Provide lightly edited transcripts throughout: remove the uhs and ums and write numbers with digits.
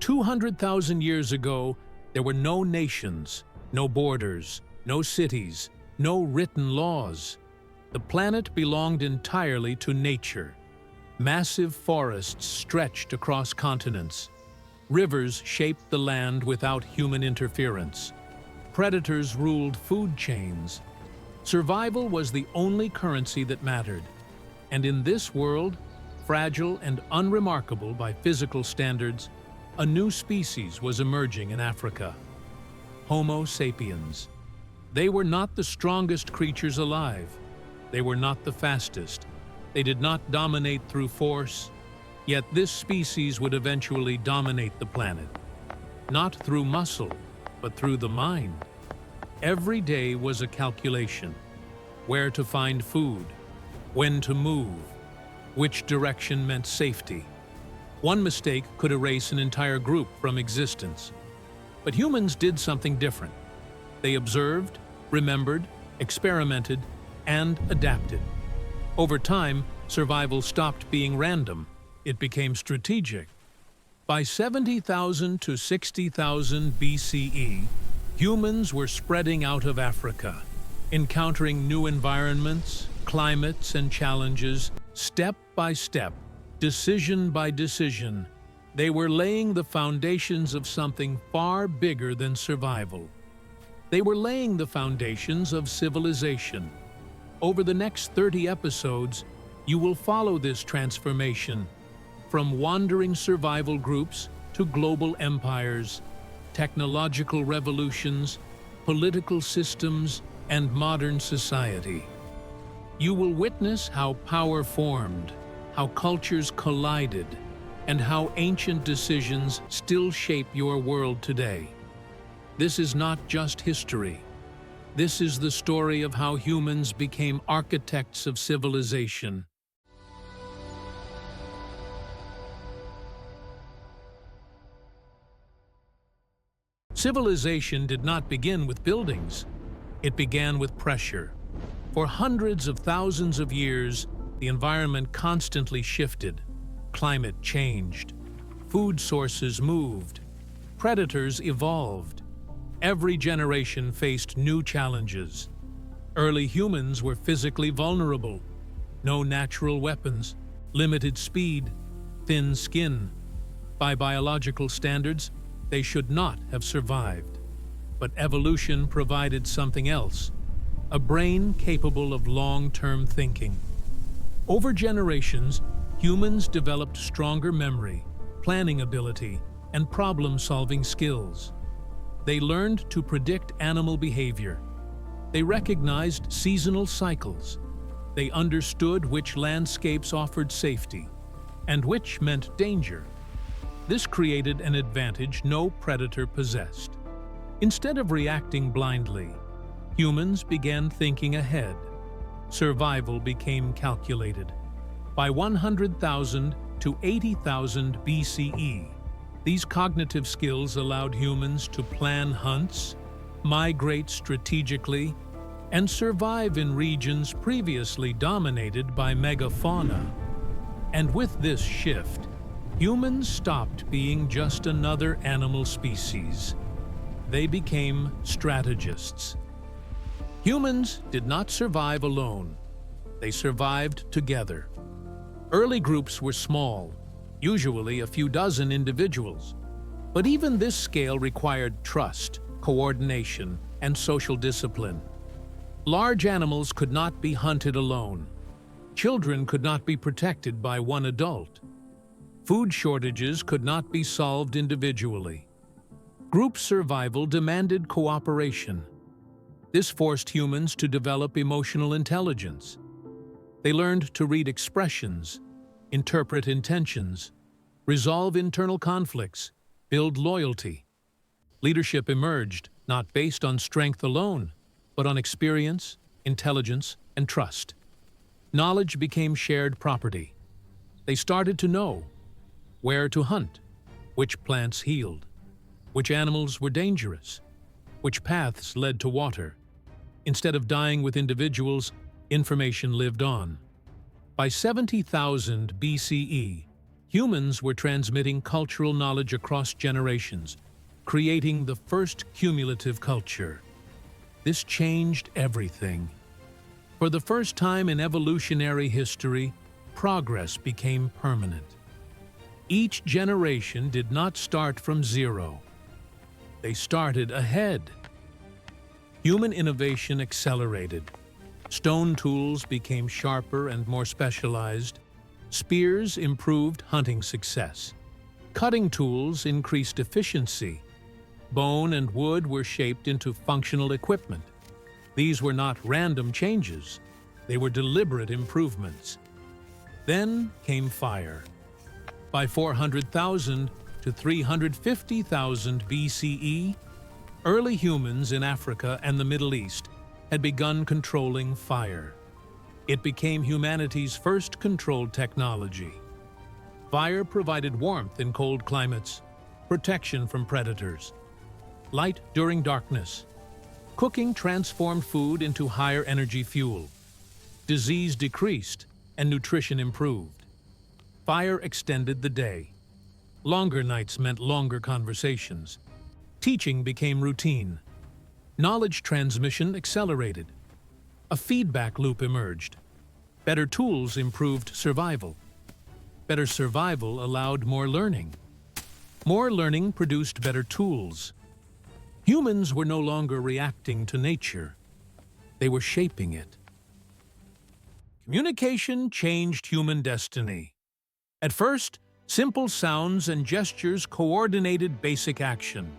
200,000 years ago, there were no nations, no borders, no cities, no written laws. The planet belonged entirely to nature. Massive forests stretched across continents. Rivers shaped the land without human interference. Predators ruled food chains. Survival was the only currency that mattered. And in this world, fragile and unremarkable by physical standards, a new species was emerging in Africa. Homo sapiens. They were not the strongest creatures alive. They were not the fastest. They did not dominate through force. Yet this species would eventually dominate the planet. Not through muscle, but through the mind. Every day was a calculation. Where to find food, when to move, which direction meant safety. One mistake could erase an entire group from existence. But humans did something different. They observed, remembered, experimented, and adapted. Over time, survival stopped being random. It became strategic. By 70,000 to 60,000 BCE, humans were spreading out of Africa, encountering new environments, climates, and challenges, step by step, decision by decision. They were laying the foundations of something far bigger than survival. They were laying the foundations of civilization. Over the next 30 episodes, you will follow this transformation, from wandering survival groups to global empires, technological revolutions, political systems, and modern society. You will witness how power formed, how cultures collided, and how ancient decisions still shape your world today. This is not just history. This is the story of how humans became architects of civilization. Civilization did not begin with buildings. It began with pressure. For hundreds of thousands of years, the environment constantly shifted. Climate changed. Food sources moved. Predators evolved. Every generation faced new challenges. Early humans were physically vulnerable. No natural weapons, limited speed, thin skin. By biological standards, they should not have survived. But evolution provided something else, a brain capable of long-term thinking. Over generations, humans developed stronger memory, planning ability, and problem-solving skills. They learned to predict animal behavior. They recognized seasonal cycles. They understood which landscapes offered safety, and which meant danger. This created an advantage no predator possessed. Instead of reacting blindly, humans began thinking ahead. Survival became calculated. By 100,000 to 80,000 BCE, these cognitive skills allowed humans to plan hunts, migrate strategically, and survive in regions previously dominated by megafauna. And with this shift, humans stopped being just another animal species. They became strategists. Humans did not survive alone. They survived together. Early groups were small, usually a few dozen individuals. But even this scale required trust, coordination, and social discipline. Large animals could not be hunted alone. Children could not be protected by one adult. Food shortages could not be solved individually. Group survival demanded cooperation. This forced humans to develop emotional intelligence. They learned to read expressions, interpret intentions, resolve internal conflicts, build loyalty. Leadership emerged, not based on strength alone, but on experience, intelligence, and trust. Knowledge became shared property. They started to know where to hunt, which plants healed, which animals were dangerous, which paths led to water. Instead of dying with individuals, information lived on. By 70,000 BCE, Humans were transmitting cultural knowledge across generations, creating the first cumulative culture. This changed everything. For the first time in evolutionary history, progress became permanent. Each generation did not start from zero. They started ahead. Human innovation accelerated. Stone tools became sharper and more specialized. Spears improved hunting success. Cutting tools increased efficiency. Bone and wood were shaped into functional equipment. These were not random changes. They were deliberate improvements. Then came fire. By 400,000 to 350,000 BCE, early humans in Africa and the Middle East had begun controlling fire. It became humanity's first controlled technology. Fire provided warmth in cold climates, protection from predators, light during darkness. Cooking transformed food into higher energy fuel. Disease decreased and nutrition improved. Fire extended the day. Longer nights meant longer conversations. Teaching became routine. Knowledge transmission accelerated. A feedback loop emerged. Better tools improved survival. Better survival allowed more learning. More learning produced better tools. Humans were no longer reacting to nature. They were shaping it. Communication changed human destiny. At first, simple sounds and gestures coordinated basic action.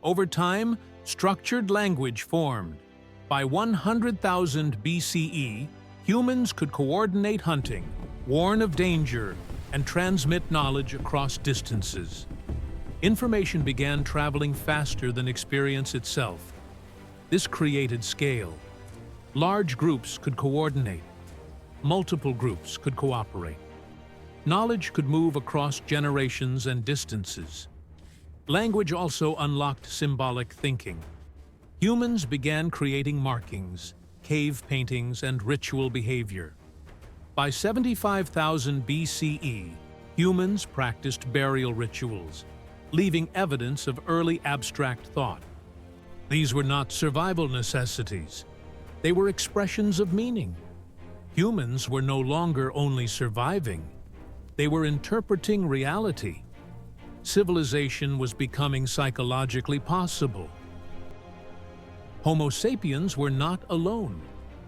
Over time, structured language formed. By 100,000 BCE, humans could coordinate hunting, warn of danger, and transmit knowledge across distances. Information began traveling faster than experience itself. This created scale. Large groups could coordinate. Multiple groups could cooperate. Knowledge could move across generations and distances. Language also unlocked symbolic thinking. Humans began creating markings, cave paintings, and ritual behavior. By 75,000 BCE, humans practiced burial rituals, leaving evidence of early abstract thought. These were not survival necessities. They were expressions of meaning. Humans were no longer only surviving. They were interpreting reality. Civilization was becoming psychologically possible. Homo sapiens were not alone.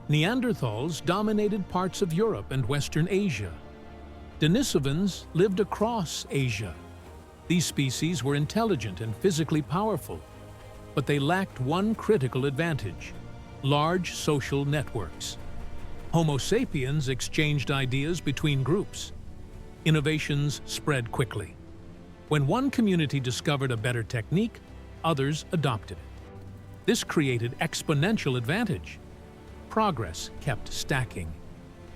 Neanderthals dominated parts of Europe and Western Asia. Denisovans lived across Asia. These species were intelligent and physically powerful, but they lacked one critical advantage: large social networks. Homo sapiens exchanged ideas between groups. Innovations spread quickly. When one community discovered a better technique, others adopted it. This created exponential advantage. Progress kept stacking.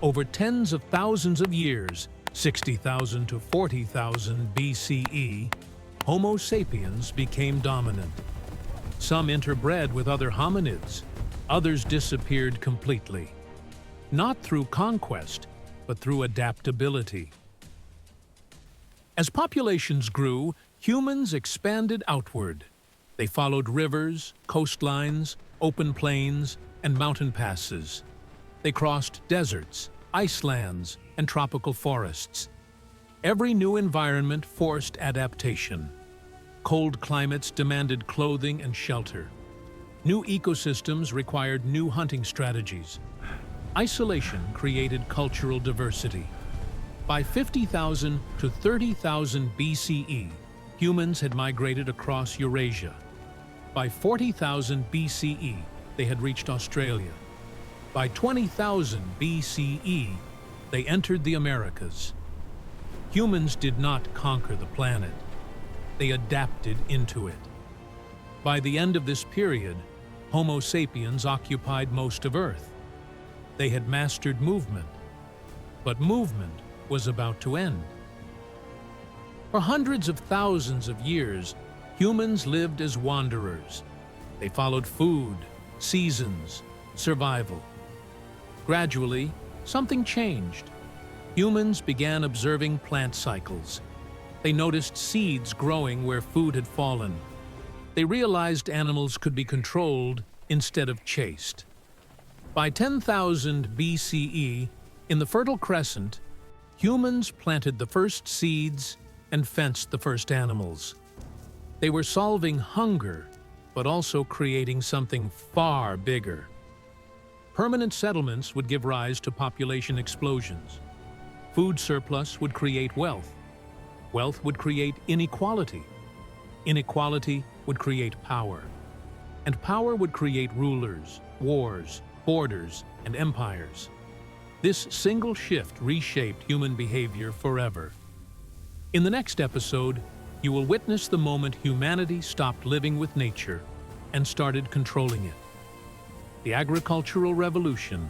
Over tens of thousands of years, 60,000 to 40,000 BCE, Homo sapiens became dominant. Some interbred with other hominids. Others disappeared completely. Not through conquest, but through adaptability. As populations grew, humans expanded outward. They followed rivers, coastlines, open plains, and mountain passes. They crossed deserts, icelands, and tropical forests. Every new environment forced adaptation. Cold climates demanded clothing and shelter. New ecosystems required new hunting strategies. Isolation created cultural diversity. By 50,000 to 30,000 BCE, humans had migrated across Eurasia. By 40,000 BCE, they had reached Australia. By 20,000 BCE, they entered the Americas. Humans did not conquer the planet. They adapted into it. By the end of this period, Homo sapiens occupied most of Earth. They had mastered movement, but movement was about to end. For hundreds of thousands of years, humans lived as wanderers. They followed food, seasons, survival. Gradually, something changed. Humans began observing plant cycles. They noticed seeds growing where food had fallen. They realized animals could be controlled instead of chased. By 10,000 BCE, in the Fertile Crescent, humans planted the first seeds and fenced the first animals. They were solving hunger, but also creating something far bigger. Permanent settlements would give rise to population explosions. Food surplus would create wealth. Wealth would create inequality. Inequality would create power. And power would create rulers, wars, borders, and empires. This single shift reshaped human behavior forever. In the next episode, you will witness the moment humanity stopped living with nature and started controlling it. The agricultural revolution,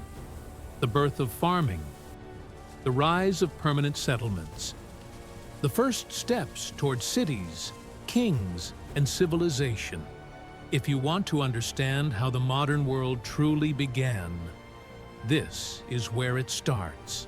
the birth of farming, the rise of permanent settlements, the first steps toward cities, kings, and civilization. If you want to understand how the modern world truly began, this is where it starts.